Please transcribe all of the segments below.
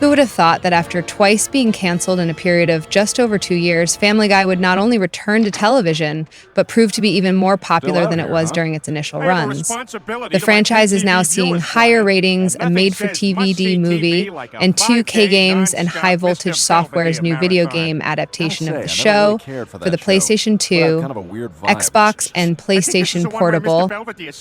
Who would have thought that after twice being canceled in a period of just over 2 years, Family Guy would not only return to television, but prove to be even more popular than it was during its initial runs. The franchise is now seeing higher ratings, a made-for-TV movie, and 2K games and High Voltage Software's new video game adaptation of the show for the PlayStation 2, Xbox, and PlayStation Portable,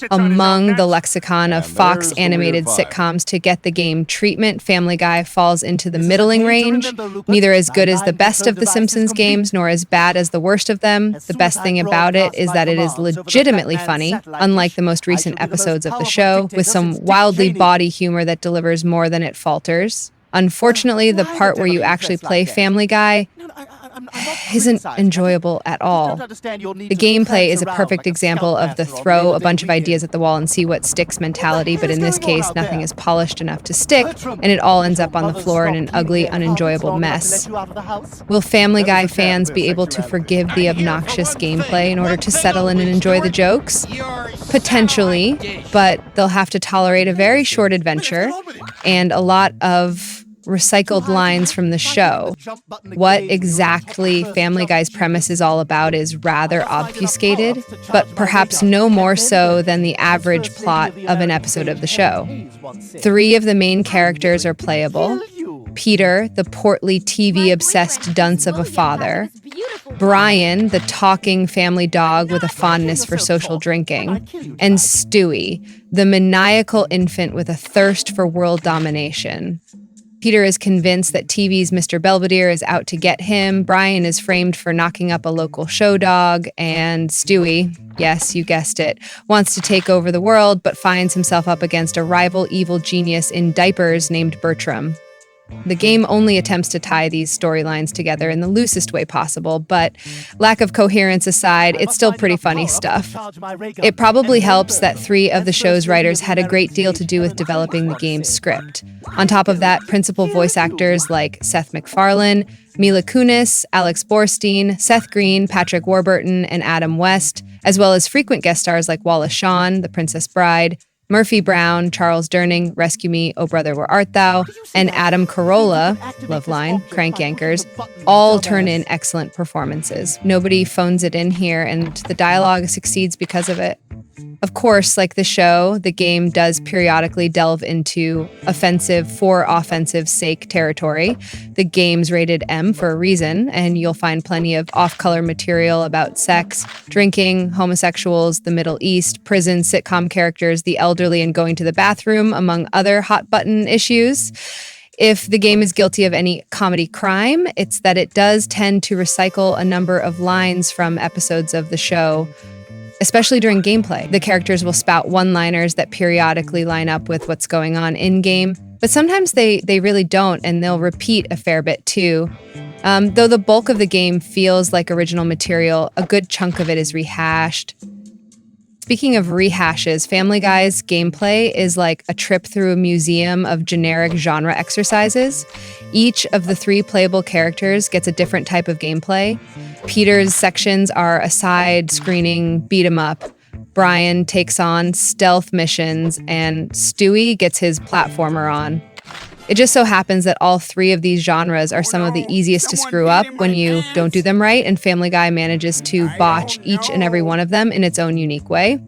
among the lexicon of Fox animated sitcoms to get the game treatment. Family Guy falls into the middling range, neither as good as the best of the Simpsons games, nor as bad as the worst of them. The best thing about it is that it is legitimately funny, unlike the most recent episodes of the show, with some wildly bawdy humor that delivers more than it falters. Unfortunately, the part where you actually play Family Guy isn't enjoyable at all. The gameplay is a perfect example of the throw a bunch of ideas at the wall and see what sticks mentality, but in this case, nothing is polished enough to stick, and it all ends up on the floor in an ugly, unenjoyable mess. Will Family Guy fans be able to forgive the obnoxious gameplay in order to settle in and enjoy the jokes? Potentially, but they'll have to tolerate a very short adventure and a lot of recycled lines from the show. What exactly Family Guy's premise is all about is rather obfuscated, but perhaps no more so than the average plot of an episode of the show. 3 of the main characters are playable: Peter, the portly TV-obsessed dunce of a father; Brian, the talking family dog with a fondness for social drinking; and Stewie, the maniacal infant with a thirst for world domination. Peter is convinced that TV's Mr. Belvedere is out to get him, Brian is framed for knocking up a local show dog, and Stewie, yes, you guessed it, wants to take over the world but finds himself up against a rival evil genius in diapers named Bertram. The game only attempts to tie these storylines together in the loosest way possible, but lack of coherence aside, it's still pretty funny stuff. It probably helps that 3 of the show's writers had a great deal to do with developing the game's script. On top of that, principal voice actors like Seth MacFarlane, Mila Kunis, Alex Borstein, Seth Green, Patrick Warburton, and Adam West, as well as frequent guest stars like Wallace Shawn, the Princess Bride, Murphy Brown, Charles Durning, Rescue Me, Oh Brother Where Art Thou, and Adam Carolla, Loveline, Crank Yankers, all turn in excellent performances. Nobody phones it in here, and the dialogue succeeds because of it. Of course, like the show, the game does periodically delve into offensive for offensive sake territory. The game's rated M for a reason, and you'll find plenty of off-color material about sex, drinking, homosexuals, the Middle East, prison, sitcom characters, the elderly, and going to the bathroom, among other hot-button issues. If the game is guilty of any comedy crime, it's that it does tend to recycle a number of lines from episodes of the show, especially during gameplay. The characters will spout one-liners that periodically line up with what's going on in-game, but sometimes they really don't, and they'll repeat a fair bit too. Though the bulk of the game feels like original material, a good chunk of it is rehashed. Speaking of rehashes, Family Guy's gameplay is like a trip through a museum of generic genre exercises. Each of the 3 playable characters gets a different type of gameplay. Peter's sections are a side-screening beat-em-up. Brian takes on stealth missions, and Stewie gets his platformer on. It just so happens that all 3 of these genres are some of the easiest to screw up when you don't do them right, and Family Guy manages to botch each and every one of them in its own unique way.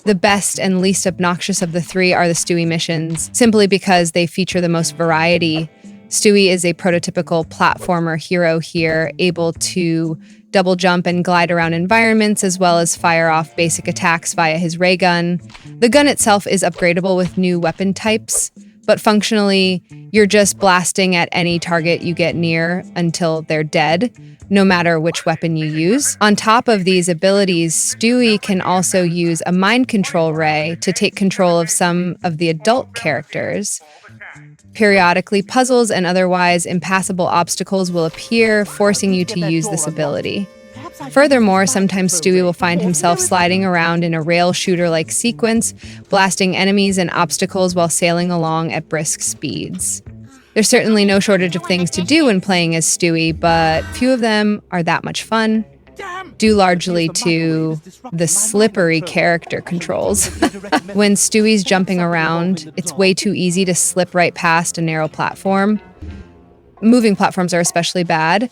The best and least obnoxious of the 3 are the Stewie missions, simply because they feature the most variety. Stewie is a prototypical platformer hero here, able to double jump and glide around environments, as well as fire off basic attacks via his ray gun. The gun itself is upgradable with new weapon types, but functionally, you're just blasting at any target you get near until they're dead, no matter which weapon you use. On top of these abilities, Stewie can also use a mind control ray to take control of some of the adult characters. Periodically, puzzles and otherwise impassable obstacles will appear, forcing you to use this ability. Furthermore, sometimes Stewie will find himself sliding around in a rail shooter-like sequence, blasting enemies and obstacles while sailing along at brisk speeds. There's certainly no shortage of things to do when playing as Stewie, but few of them are that much fun, due largely to the slippery character controls. When Stewie's jumping around, it's way too easy to slip right past a narrow platform. Moving platforms are especially bad.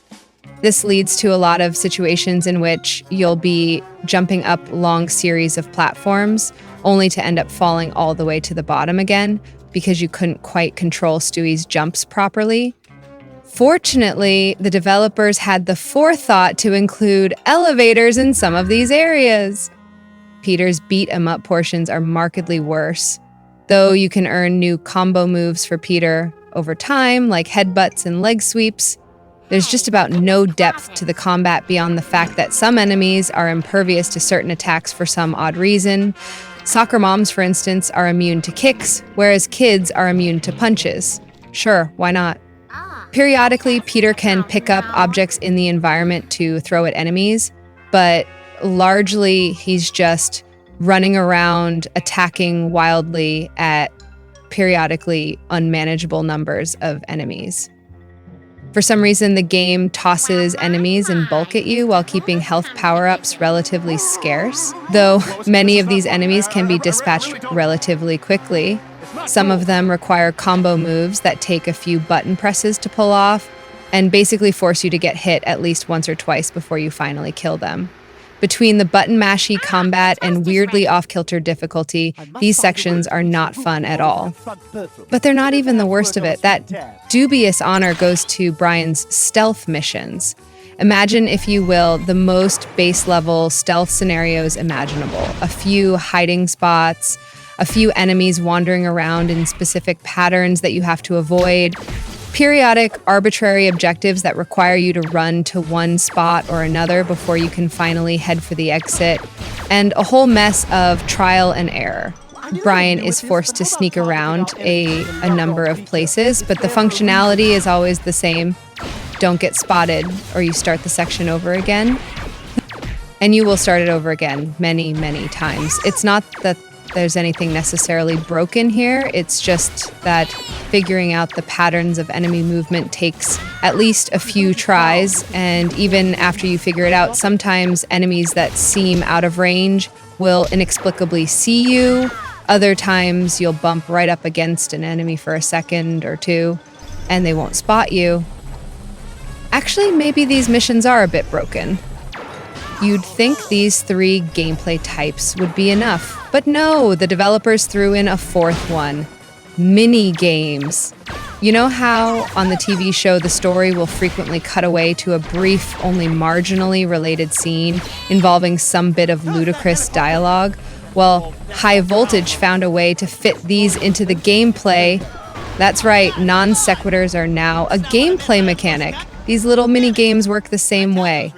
This leads to a lot of situations in which you'll be jumping up long series of platforms only to end up falling all the way to the bottom again because you couldn't quite control Stewie's jumps properly. Fortunately, the developers had the forethought to include elevators in some of these areas. Peter's beat-em-up portions are markedly worse, though you can earn new combo moves for Peter over time, like headbutts and leg sweeps. There's just about no depth to the combat beyond the fact that some enemies are impervious to certain attacks for some odd reason. Soccer moms, for instance, are immune to kicks, whereas kids are immune to punches. Sure, why not? Periodically, Peter can pick up objects in the environment to throw at enemies, but largely he's just running around attacking wildly at periodically unmanageable numbers of enemies. For some reason, the game tosses enemies in bulk at you while keeping health power-ups relatively scarce, though many of these enemies can be dispatched relatively quickly. Some of them require combo moves that take a few button presses to pull off and basically force you to get hit at least once or twice before you finally kill them. Between the button-mashy combat and weirdly off-kilter difficulty, these sections are not fun at all. But they're not even the worst of it. That dubious honor goes to Brian's stealth missions. Imagine, if you will, the most base-level stealth scenarios imaginable. A few hiding spots, a few enemies wandering around in specific patterns that you have to avoid, periodic arbitrary objectives that require you to run to one spot or another before you can finally head for the exit, and a whole mess of trial and error. Brian is forced to sneak around a number of places, but the functionality is always the same. Don't get spotted, or you start the section over again. And you will start it over again many, many times. It's not that there's anything necessarily broken here. It's just that figuring out the patterns of enemy movement takes at least a few tries, and even after you figure it out, sometimes enemies that seem out of range will inexplicably see you. Other times you'll bump right up against an enemy for a second or two, and they won't spot you. Actually, maybe these missions are a bit broken. You'd think these 3 gameplay types would be enough, but no, the developers threw in a 4th one: mini games. You know how on the TV show the story will frequently cut away to a brief, only marginally related scene involving some bit of ludicrous dialogue? Well, High Voltage found a way to fit these into the gameplay. That's right, non sequiturs are now a gameplay mechanic. These little mini games work the same way.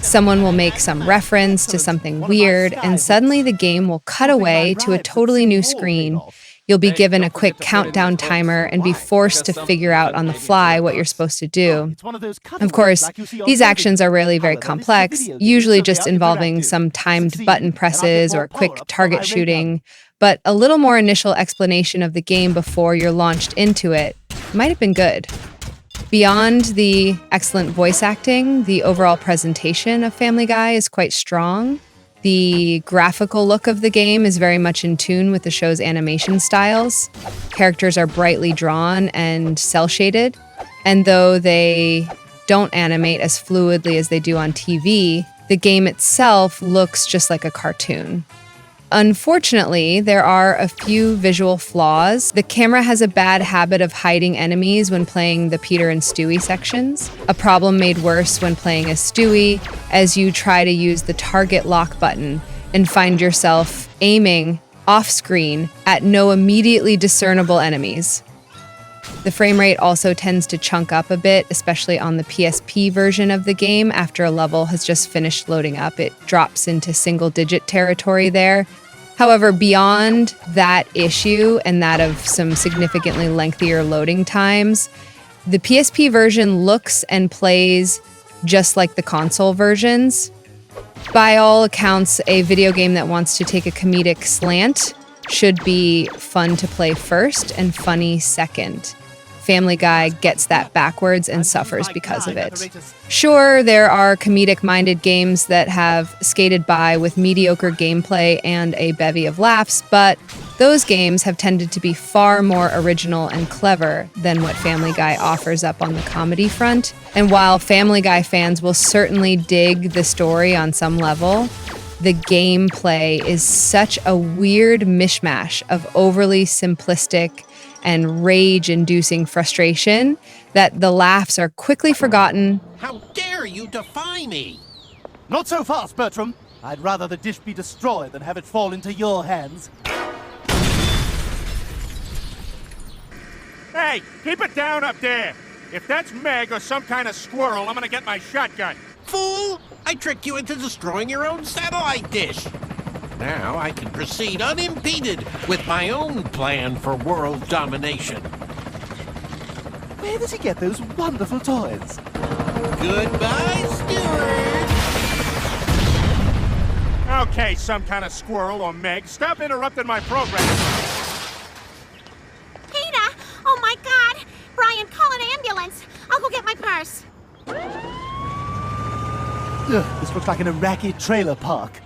Someone will make some reference to something weird, and suddenly the game will cut away to a totally new screen. You'll be given a quick countdown timer and be forced to figure out on the fly what you're supposed to do. Of course, these actions are rarely very complex, usually just involving some timed button presses or quick target shooting, but a little more initial explanation of the game before you're launched into it might have been good. Beyond the excellent voice acting, the overall presentation of Family Guy is quite strong. The graphical look of the game is very much in tune with the show's animation styles. Characters are brightly drawn and cel-shaded, and though they don't animate as fluidly as they do on TV, the game itself looks just like a cartoon. Unfortunately, there are a few visual flaws. The camera has a bad habit of hiding enemies when playing the Peter and Stewie sections, a problem made worse when playing as Stewie as you try to use the target lock button and find yourself aiming off-screen at no immediately discernible enemies. The frame rate also tends to chunk up a bit, especially on the PSP version of the game. After a level has just finished loading up, it drops into single-digit territory there. However, beyond that issue and that of some significantly lengthier loading times, the PSP version looks and plays just like the console versions. By all accounts, a video game that wants to take a comedic slant should be fun to play first and funny second. Family Guy gets that backwards and suffers because of it. Sure, there are comedic-minded games that have skated by with mediocre gameplay and a bevy of laughs, but Those games have tended to be far more original and clever than what Family Guy offers up on the comedy front. And while Family Guy fans will certainly dig the story on some level, the gameplay is such a weird mishmash of overly simplistic and rage-inducing frustration that the laughs are quickly forgotten. How dare you defy me? Not so fast, Bertram. I'd rather the dish be destroyed than have it fall into your hands. Hey, keep it down up there. If that's Meg or some kind of squirrel, I'm gonna get my shotgun. Fool! I tricked you into destroying your own satellite dish. Now I can proceed unimpeded with my own plan for world domination. Where does he get those wonderful toys? Goodbye, Stewart! Okay, some kind of squirrel or Meg, stop interrupting my program. Peter! Oh my God! Brian, call an ambulance! I'll go get my purse. Ugh, this looks like an Iraqi trailer park.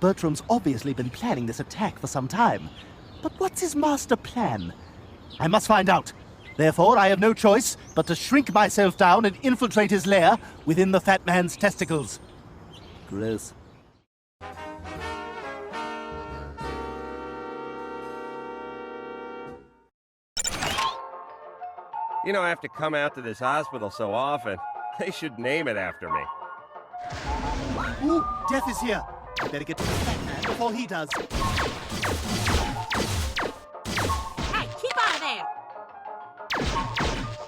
Bertram's obviously been planning this attack for some time. But what's his master plan? I must find out. Therefore, I have no choice but to shrink myself down and infiltrate his lair within the fat man's testicles. Gross. You know, I have to come out to this hospital so often. They should name it after me. Ooh, Death is here. I better get to the fat man before he does. Hey, keep out of there!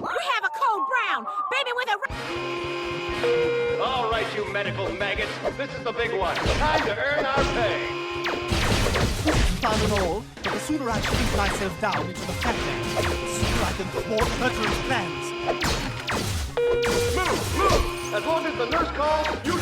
We have a code brown! Baby with a... All right, you medical maggots. This is the big one. Time to earn our pay. Fun and all, but the sooner I shrink myself down into the fat man, the sooner I can thwart Bertram's plans. Move! As long as the nurse calls, you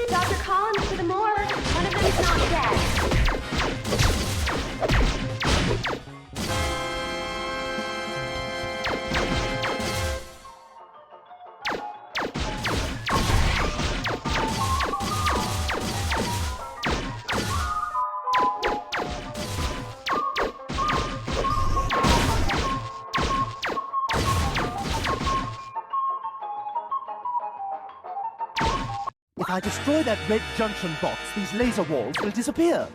Dr. Collins to the morgue. One of them's not dead. If I destroy that red junction box, these laser walls will disappear.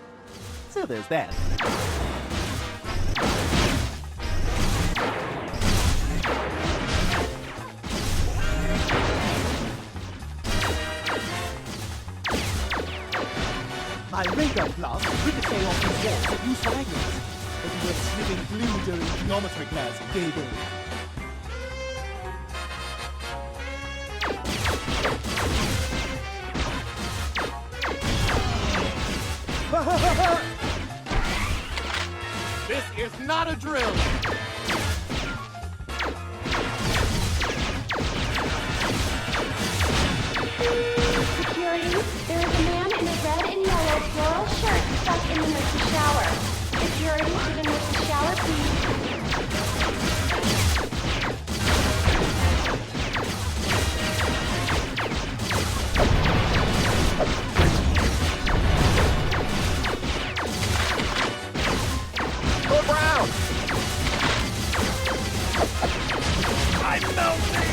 So there's that. My radar blast will ricochet off these walls at useful angles. Maybe we're sniffing glue during geometry class, Gable. This is not a drill. Security, there is a man in a red and yellow floral shirt stuck in the nurse's shower. Security to the nurse's shower, please. Go Brown! I'm melting!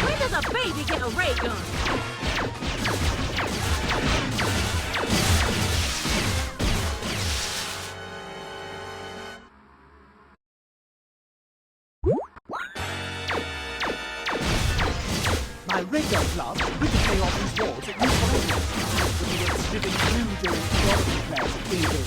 When does a baby get a ray gun? My radar blast will ricochet off these walls at useful angles. Maybe we're sniffing glue during geometry class, Gable.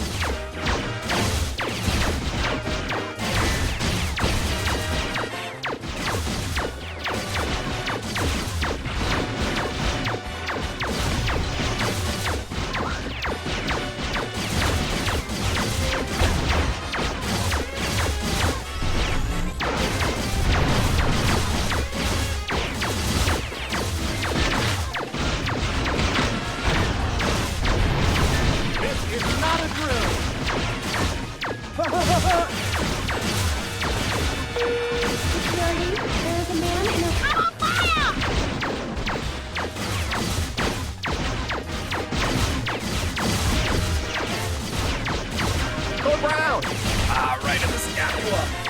This is not a drill. right in the scapula.